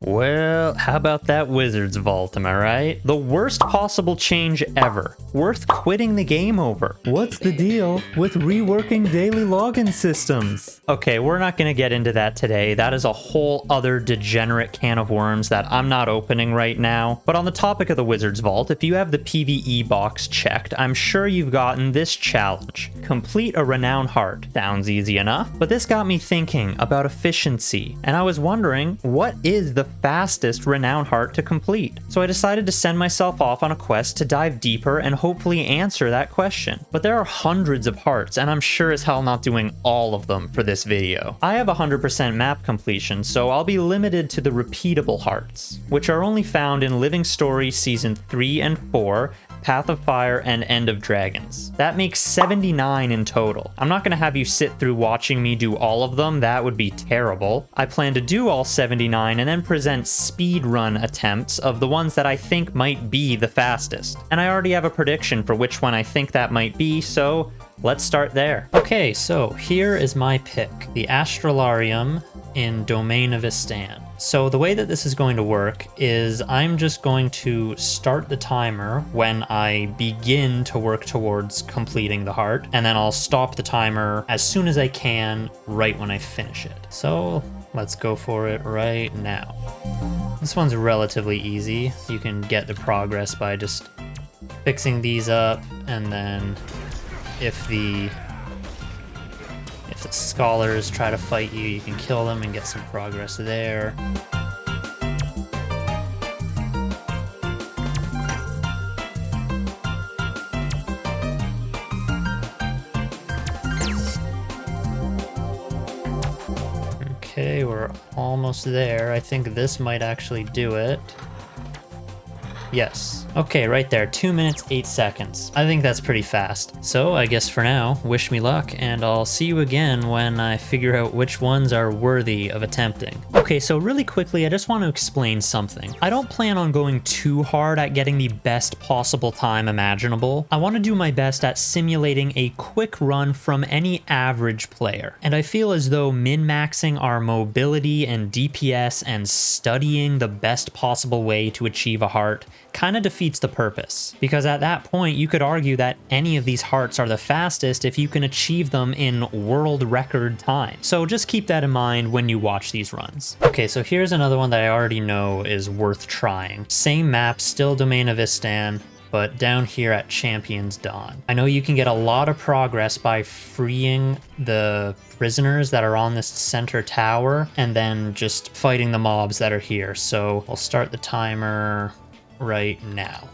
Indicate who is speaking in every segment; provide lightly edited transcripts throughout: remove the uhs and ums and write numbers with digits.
Speaker 1: Well, how about that Wizard's Vault, am I right? The worst possible change ever. Worth quitting the game over. What's the deal with reworking daily login systems? Okay, we're not gonna get into that today. That is a whole other degenerate can of worms that I'm not opening right now. But on the topic of the Wizard's Vault, if you have the PvE box checked, I'm sure you've gotten this challenge. Complete a Renown Heart. Sounds easy enough, but this got me thinking about efficiency, and I was wondering, what is the fastest Renown Heart to complete? So I decided to send myself off on a quest to dive deeper and hopefully answer that question. But there are hundreds of hearts, and I'm sure as hell not doing all of them for this video. I have 100% map completion, so I'll be limited to the repeatable hearts, which are only found in Living Story Season 3 and 4, Path of Fire, and End of Dragons. That makes 79 in total. I'm not gonna have you sit through watching me do all of them, that would be terrible. I plan to do all 79 and then present speed run attempts of the ones that I think might be the fastest. And I already have a prediction for which one I think that might be, so let's start there. Okay, so here is my pick, the Astralarium in Domain of Istan. So the way that this is going to work is I'm just going to start the timer when I begin to work towards completing the heart, and then I'll stop the timer as soon as I can right when I finish it. So let's go for it right now. This one's relatively easy. You can get the progress by just fixing these up, and then if the scholars try to fight you, you can kill them and get some progress there. Okay, we're almost there. I think this might actually do it. Yes. Okay, right there, 2 minutes, 8 seconds. I think that's pretty fast. So I guess for now, wish me luck, and I'll see you again when I figure out which ones are worthy of attempting. Okay, so really quickly, I just want to explain something. I don't plan on going too hard at getting the best possible time imaginable. I want to do my best at simulating a quick run from any average player. And I feel as though min-maxing our mobility and DPS and studying the best possible way to achieve a heart kind of defeats the purpose, because at that point you could argue that any of these hearts are the fastest if you can achieve them in world record time. So just keep that in mind when you watch these runs. Okay, so here's another one that I already know is worth trying. Same map, still Domain of Istan, but down here at Champion's Dawn. I know you can get a lot of progress by freeing the prisoners that are on this center tower and then just fighting the mobs that are here. So I'll start the timer right now.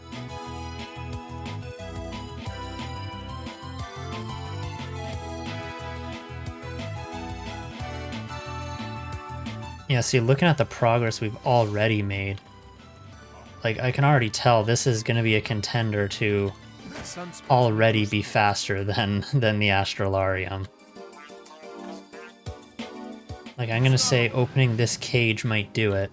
Speaker 1: Yeah, see, looking at the progress we've already made, like, I can already tell this is going to be a contender to already be faster than the Astralarium. Like, I'm going to say opening this cage might do it.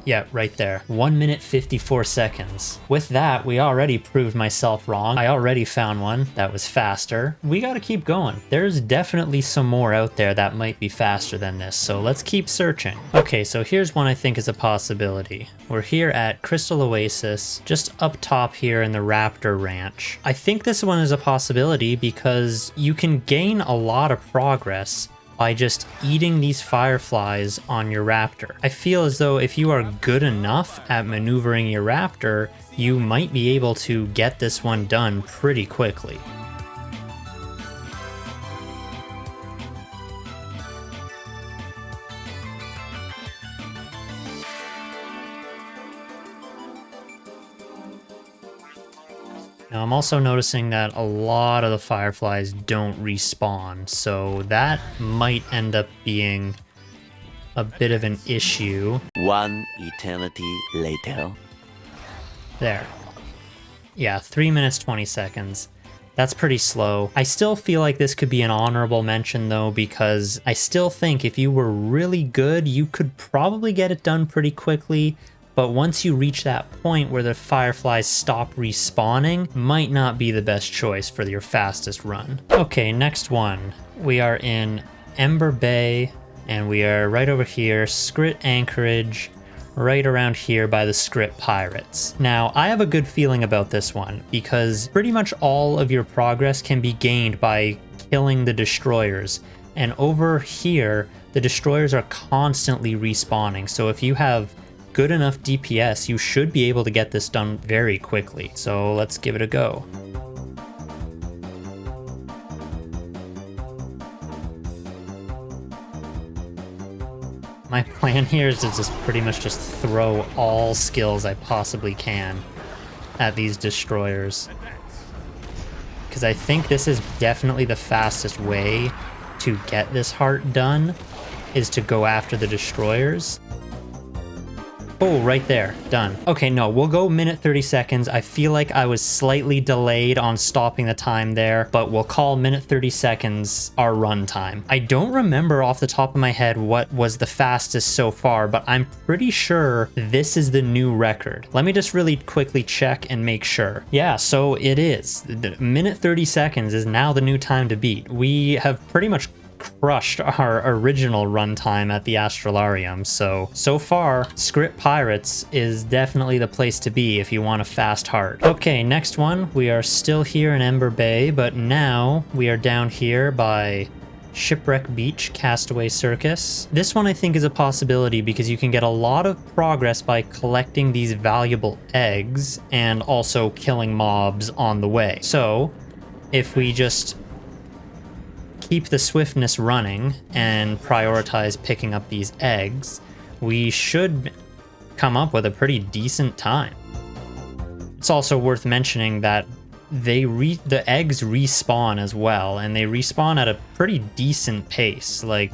Speaker 1: Yeah, right there. 1 minute 54 seconds. With that, we already proved myself wrong. I already found one that was faster. We gotta keep going. There's definitely some more out there that might be faster than this, so let's keep searching. Okay, so here's one I think is a possibility. We're here at Crystal Oasis, just up top here in the Raptor Ranch. I think this one is a possibility because you can gain a lot of progress by just eating these fireflies on your raptor. I feel as though if you are good enough at maneuvering your raptor, you might be able to get this one done pretty quickly. Now, I'm also noticing that a lot of the fireflies don't respawn, so that might end up being a bit of an issue.
Speaker 2: One eternity later.
Speaker 1: There. Yeah, 3 minutes 20 seconds. That's pretty slow. I still feel like this could be an honorable mention though, because I still think if you were really good, you could probably get it done pretty quickly. But once you reach that point where the fireflies stop respawning, might not be the best choice for your fastest run. Okay, next one. We are in Ember Bay, and we are right over here, Skrit Anchorage, right around here by the script pirates. Now, I have a good feeling about this one because pretty much all of your progress can be gained by killing the destroyers. And over here, the destroyers are constantly respawning. So if you have good enough DPS, you should be able to get this done very quickly. So let's give it a go. My plan here is to just pretty much just throw all skills I possibly can at these destroyers. Because I think this is definitely the fastest way to get this heart done, is to go after the destroyers. Oh, right there. Done. Okay, no, we'll go minute 30 seconds. I feel like I was slightly delayed on stopping the time there, but we'll call minute 30 seconds our run time. I don't remember off the top of my head what was the fastest so far, but I'm pretty sure this is the new record. Let me just really quickly check and make sure. Yeah, so it is. Minute 30 seconds is now the new time to beat. We have pretty much crushed our original runtime at the Astralarium, so far Script Pirates is definitely the place to be if you want a fast heart. Okay, next one. We are still here in Ember Bay, but now we are down here by Shipwreck Beach Castaway Circus. This one I think is a possibility because you can get a lot of progress by collecting these valuable eggs and also killing mobs on the way. So if we just keep the swiftness running and prioritize picking up these eggs, we should come up with a pretty decent time. It's also worth mentioning that the eggs respawn as well, and they respawn at a pretty decent pace. Like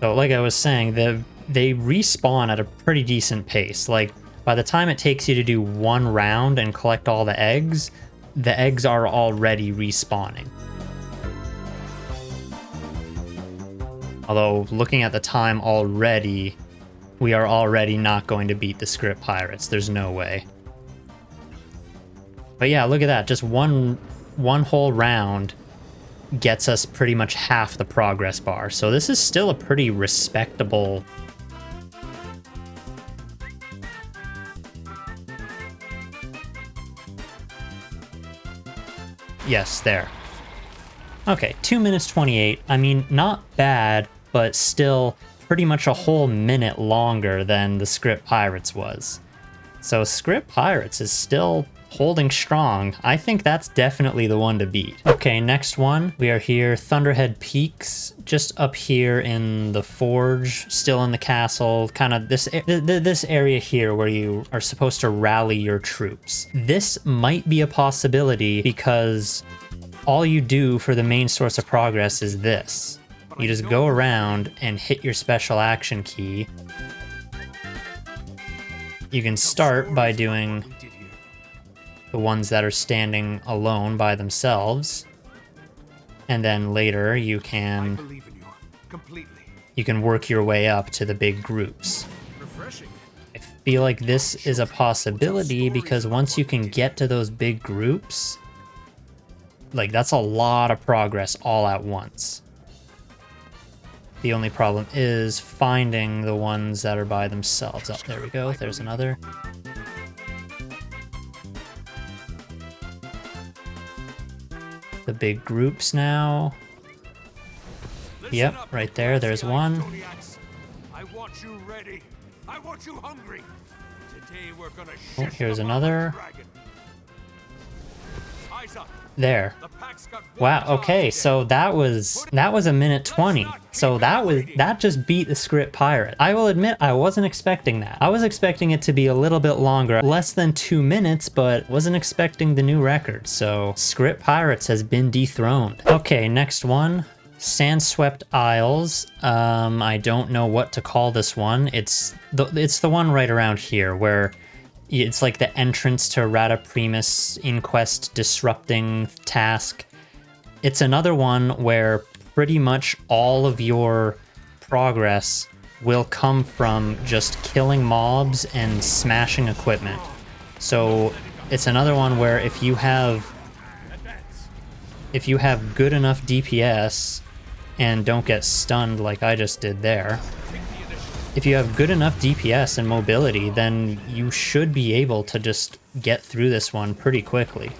Speaker 1: I was saying, they respawn at a pretty decent pace. Like by the time it takes you to do one round and collect all the eggs are already respawning. Although, looking at the time already, we are already not going to beat the Script Pirates. There's no way. But yeah, look at that. Just one whole round gets us pretty much half the progress bar. So this is still a pretty respectable... Yes, there. Okay, 2 minutes 28. I mean, not bad, but still pretty much a whole minute longer than the Script Pirates was. So Script Pirates is still holding strong. I think that's definitely the one to beat. Okay, next one. We are here, Thunderhead Peaks, just up here in the forge, still in the castle, kind of this area here where you are supposed to rally your troops. This might be a possibility because all you do for the main source of progress is this. You just go around and hit your special action key. You can start by doing the ones that are standing alone by themselves, and then later you can work your way up to the big groups. I feel like this is a possibility because once you can get to those big groups, like that's a lot of progress all at once. The only problem is finding the ones that are by themselves. Oh, there we go. There's another. The big groups now. Yep, right there. There's one.
Speaker 3: I want you ready. I want you hungry. Today we're gonna
Speaker 1: Oh, here's another. There. Wow, okay, so that was a minute 20. So that just beat the Script Pirate. I will admit I wasn't expecting that. I was expecting it to be a little bit longer, less than 2 minutes, but wasn't expecting the new record. So Script Pirates has been dethroned. Okay, next one. Sandswept Isles. I don't know what to call this one. It's the one right around here where it's like the entrance to Rata Primus Inquest disrupting task. It's another one where pretty much all of your progress will come from just killing mobs and smashing equipment. So it's another one where if you have good enough DPS, and don't get stunned like I just did there. If you have good enough DPS and mobility, then you should be able to just get through this one pretty quickly.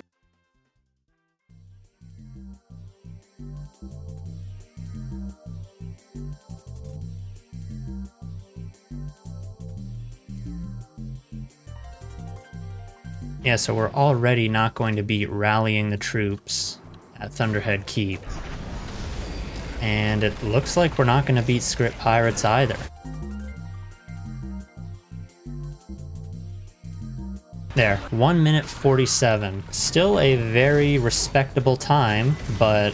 Speaker 1: Yeah, so we're already not going to be rallying the troops at Thunderhead Keep. And it looks like we're not going to beat Script Pirates either. There, 1 minute 47. Still a very respectable time, but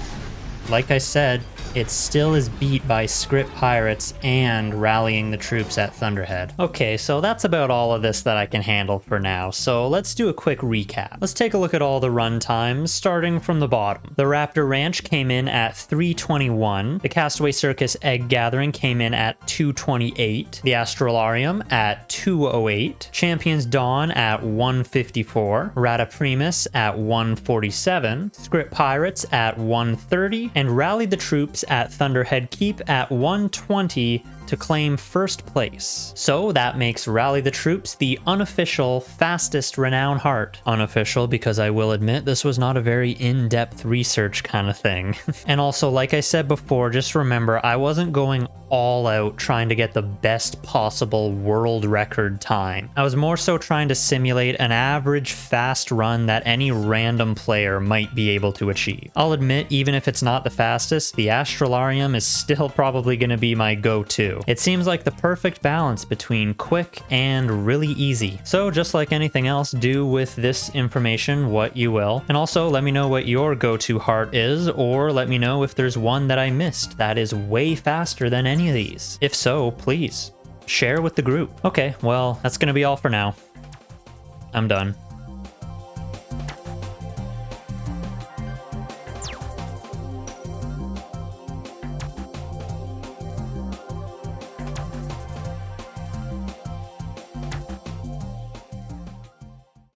Speaker 1: like I said, it still is beat by Script Pirates and rallying the troops at Thunderhead. Okay, so that's about all of this that I can handle for now, so let's do a quick recap. Let's take a look at all the run times, starting from the bottom. The Raptor Ranch came in at 3:21, the Castaway Circus Egg Gathering came in at 2:28, the Astralarium at 2:08, Champions Dawn at 1:54, Rata Primus at 1:47, Script Pirates at 1:30, and Rally the Troops at Thunderhead Keep at 1:20 to claim first place. So that makes Rally the Troops the unofficial fastest Renown Heart. Unofficial because I will admit this was not a very in-depth research kind of thing. And also, like I said before, just remember I wasn't going all out trying to get the best possible world record time. I was more so trying to simulate an average fast run that any random player might be able to achieve. I'll admit, even if it's not the fastest, the Astralarium is still probably going to be my go-to. It seems like the perfect balance between quick and really easy. So just like anything else, do with this information what you will. And also let me know what your go-to heart is, or let me know if there's one that I missed that is way faster than any of these. If so, please share with the group. Okay, well, that's gonna be all for now. I'm done.